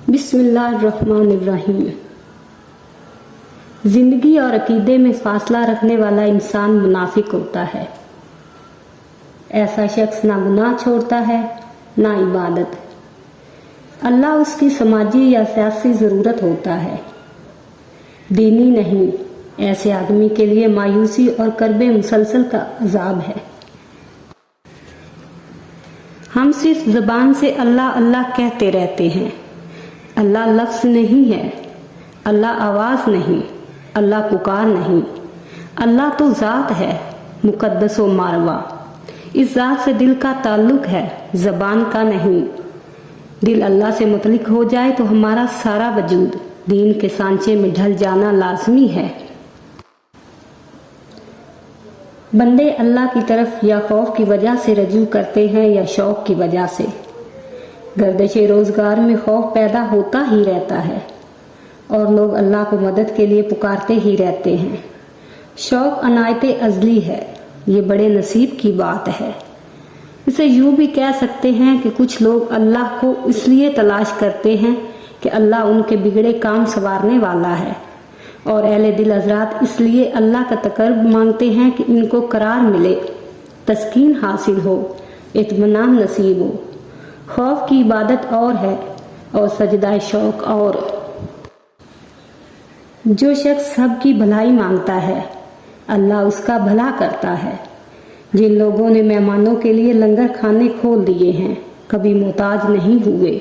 बिस्मिल्लाहिर्रहमानिर्रहीम। जिंदगी और अकीदे में फासला रखने वाला इंसान मुनाफिक होता है। ऐसा शख्स ना गुनाह छोड़ता है ना इबादत। अल्लाह उसकी समाजी या सियासी ज़रूरत होता है, दीनी नहीं। ऐसे आदमी के लिए मायूसी और कर्बे मुसलसल का अजाब है। हम सिर्फ ज़बान से अल्लाह अल्लाह कहते रहते हैं। अल्लाह लफ्ज़ नहीं है, अल्लाह आवाज़ नहीं, अल्लाह पुकार नहीं। अल्लाह तो ज़ात है, मुकद्दस व मारवा। इस ज़ात से दिल का ताल्लुक है, ज़बान का नहीं। दिल अल्लाह से मुतलिक हो जाए तो हमारा सारा वजूद दीन के सांचे में ढल जाना लाजमी है। बंदे अल्लाह की तरफ या खौफ की वजह से रजू करते हैं या शौक की वजह से। गर्दिश रोज़गार में खौफ पैदा होता ही रहता है और लोग अल्लाह को मदद के लिए पुकारते ही रहते हैं। शौक अनायत अज़ली है, ये बड़े नसीब की बात है। इसे यूँ भी कह सकते हैं कि कुछ लोग अल्लाह को इसलिए तलाश करते हैं कि अल्लाह उनके बिगड़े काम संवारने वाला है, और अहले दिल हज़रात इसलिए अल्लाह का तकर्ब मांगते हैं कि इनको करार मिले, तस्कीन हासिल हो, इत्मीनान नसीब हो। खौफ की इबादत और है और सजदा शौक और। जो शख्स सबकी भलाई मांगता है, अल्लाह उसका भला करता है। जिन लोगों ने मेहमानों के लिए लंगर खाने खोल दिए हैं, कभी मोहताज नहीं हुए।